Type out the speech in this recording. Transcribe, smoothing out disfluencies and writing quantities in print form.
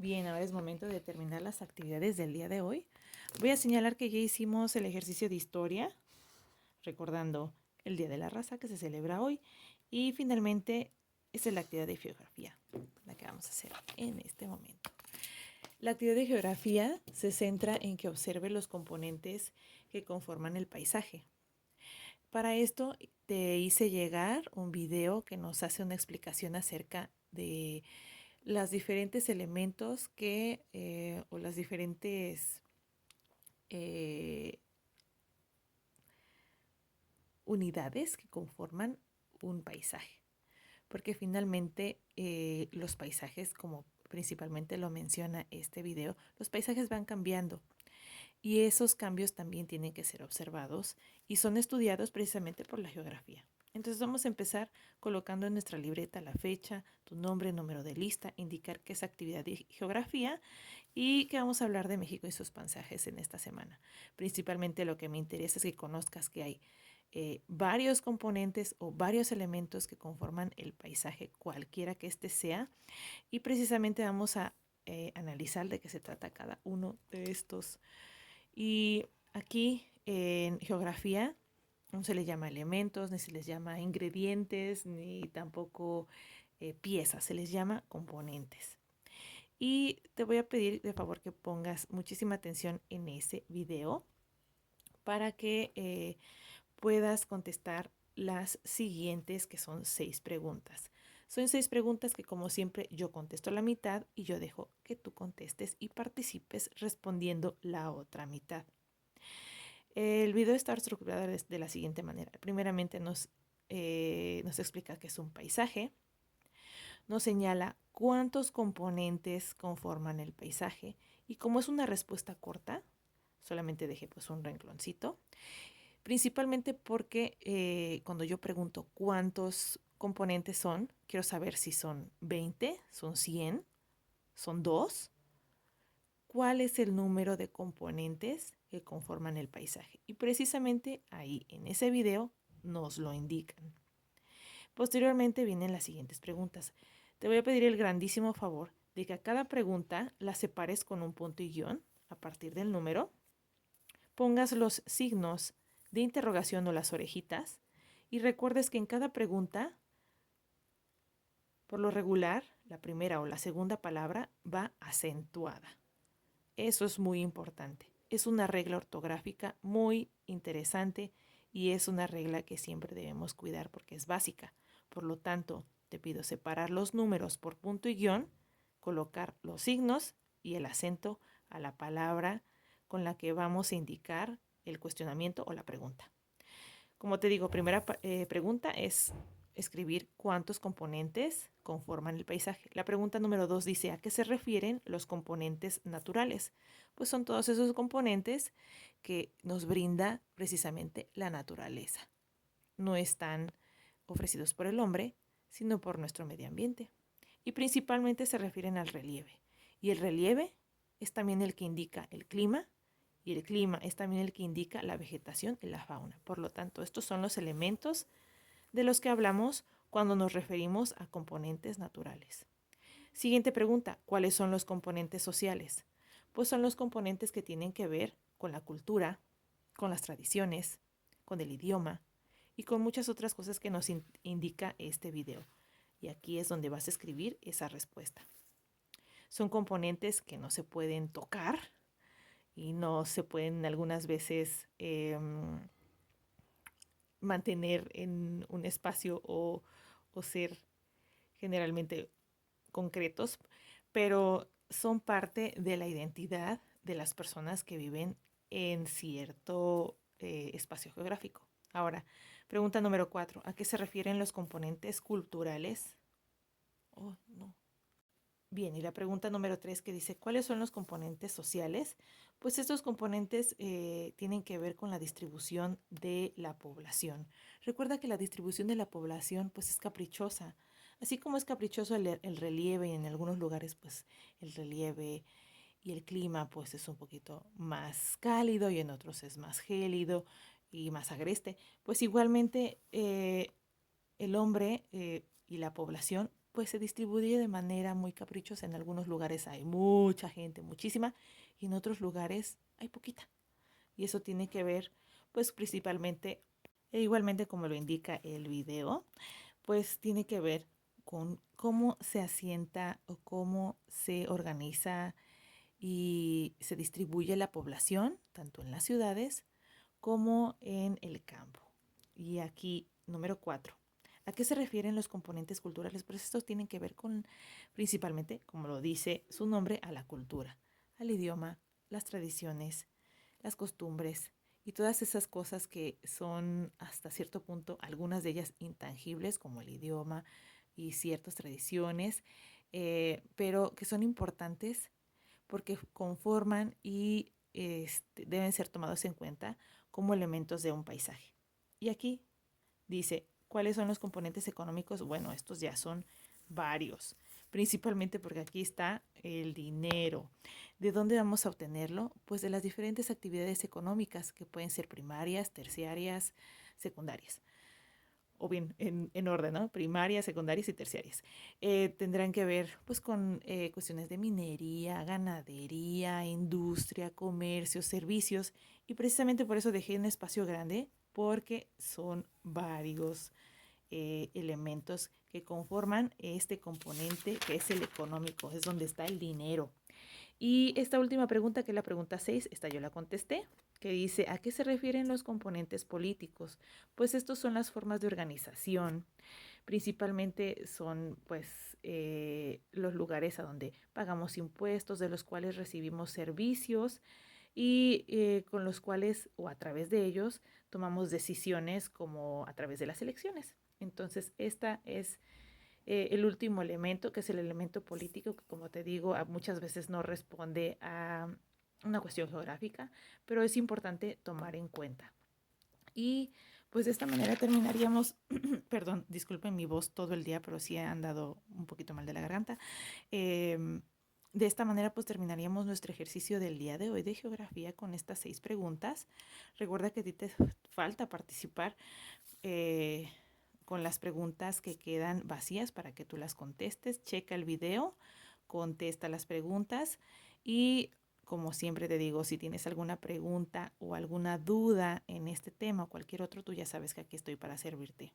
Bien, ahora es momento de terminar las actividades del día de hoy. Voy a señalar que ya hicimos el ejercicio de historia, recordando el Día de la Raza que se celebra hoy. Y finalmente, esta es la actividad de geografía, la que vamos a hacer en este momento. La actividad de geografía se centra en que observe los componentes que conforman el paisaje. Para esto te hice llegar un video que nos hace una explicación acerca de los diferentes elementos o las diferentes eh, unidades que conforman un paisaje. Porque finalmente los paisajes, como principalmente lo menciona este video, los paisajes van cambiando y esos cambios también tienen que ser observados y son estudiados precisamente por la geografía. Entonces vamos a empezar colocando en nuestra libreta la fecha, tu nombre, número de lista, indicar que es actividad de geografía y que vamos a hablar de México y sus paisajes en esta semana. Principalmente lo que me interesa es que conozcas que hay varios componentes o varios elementos que conforman el paisaje, cualquiera que éste sea, y precisamente vamos a analizar de qué se trata cada uno de estos. Y aquí en geografía no se les llama elementos, ni se les llama ingredientes, ni tampoco piezas, se les llama componentes. Y te voy a pedir de favor que pongas muchísima atención en ese video para que puedas contestar las siguientes, que son 6 preguntas. Son 6 preguntas que, como siempre, yo contesto la mitad y yo dejo que tú contestes y participes respondiendo la otra mitad. El video está estructurado de la siguiente manera. Primeramente nos explica qué es un paisaje, nos señala cuántos componentes conforman el paisaje y como es una respuesta corta, solamente dejé pues un rengloncito, principalmente porque cuando yo pregunto cuántos componentes son, quiero saber si son 20, son 100, son 2, cuál es el número de componentes que conforman el paisaje. Y precisamente ahí en ese video nos lo indican. Posteriormente vienen las siguientes preguntas. Te voy a pedir el grandísimo favor de que a cada pregunta la separes con un punto y guión a partir del número, pongas los signos de interrogación o las orejitas y recuerdes que en cada pregunta, por lo regular, la primera o la segunda palabra va acentuada. Eso es muy importante. Es una regla ortográfica muy interesante y es una regla que siempre debemos cuidar porque es básica. Por lo tanto, te pido separar los números por punto y guión, colocar los signos y el acento a la palabra con la que vamos a indicar el cuestionamiento o la pregunta. Como te digo, primera pregunta es escribir cuántos componentes conforman el paisaje. La pregunta número 2 dice, ¿a qué se refieren los componentes naturales? Pues son todos esos componentes que nos brinda precisamente la naturaleza. No están ofrecidos por el hombre, sino por nuestro medio ambiente. Y principalmente se refieren al relieve. Y el relieve es también el que indica el clima, y el clima es también el que indica la vegetación y la fauna. Por lo tanto, estos son los elementos de los que hablamos cuando nos referimos a componentes naturales. Siguiente pregunta, ¿cuáles son los componentes sociales? Pues son los componentes que tienen que ver con la cultura, con las tradiciones, con el idioma y con muchas otras cosas que nos indica este video. Y aquí es donde vas a escribir esa respuesta. Son componentes que no se pueden tocar y no se pueden algunas veces mantener en un espacio o ser generalmente concretos, pero son parte de la identidad de las personas que viven en cierto espacio geográfico. Ahora, pregunta número 4. ¿A qué se refieren los componentes culturales? Oh, no. Bien, y la pregunta número 3 que dice, ¿cuáles son los componentes sociales? Pues estos componentes tienen que ver con la distribución de la población. Recuerda que la distribución de la población pues es caprichosa. Así como es caprichoso el relieve y en algunos lugares pues el relieve y el clima pues es un poquito más cálido y en otros es más gélido y más agreste, pues igualmente el hombre y la población pues se distribuye de manera muy caprichosa. En algunos lugares hay mucha gente, muchísima, y en otros lugares hay poquita. Y eso tiene que ver, pues principalmente, e igualmente como lo indica el video, pues tiene que ver con cómo se asienta o cómo se organiza y se distribuye la población, tanto en las ciudades como en el campo. Y aquí, número 4. ¿A qué se refieren los componentes culturales? Pues estos tienen que ver con, principalmente, como lo dice su nombre, a la cultura, al idioma, las tradiciones, las costumbres y todas esas cosas que son hasta cierto punto, algunas de ellas intangibles, como el idioma y ciertas tradiciones, pero que son importantes porque conforman y deben ser tomados en cuenta como elementos de un paisaje. Y aquí dice, ¿cuáles son los componentes económicos? Bueno, estos ya son varios, principalmente porque aquí está el dinero. ¿De dónde vamos a obtenerlo? Pues de las diferentes actividades económicas que pueden ser primarias, terciarias, secundarias o bien en orden, ¿no? Primarias, secundarias y terciarias. Tendrán que ver pues con cuestiones de minería, ganadería, industria, comercio, servicios y precisamente por eso dejé un espacio grande porque son varios elementos que conforman este componente que es el económico, es donde está el dinero. Y esta última pregunta, que es la pregunta 6, esta yo la contesté, que dice, ¿a qué se refieren los componentes políticos? Pues estos son las formas de organización. Principalmente son pues los lugares a donde pagamos impuestos, de los cuales recibimos servicios y con los cuales o a través de ellos tomamos decisiones como a través de las elecciones. Entonces, esta es el último elemento, que es el elemento político, que como te digo, muchas veces no responde a una cuestión geográfica, pero es importante tomar en cuenta. Y pues de esta manera terminaríamos, perdón, disculpen mi voz todo el día, pero sí he andado un poquito mal de la garganta. De esta manera pues terminaríamos nuestro ejercicio del día de hoy de geografía con estas 6 preguntas. Recuerda que a ti te falta participar con las preguntas que quedan vacías para que tú las contestes. Checa el video, contesta las preguntas y como siempre te digo, si tienes alguna pregunta o alguna duda en este tema o cualquier otro, tú ya sabes que aquí estoy para servirte.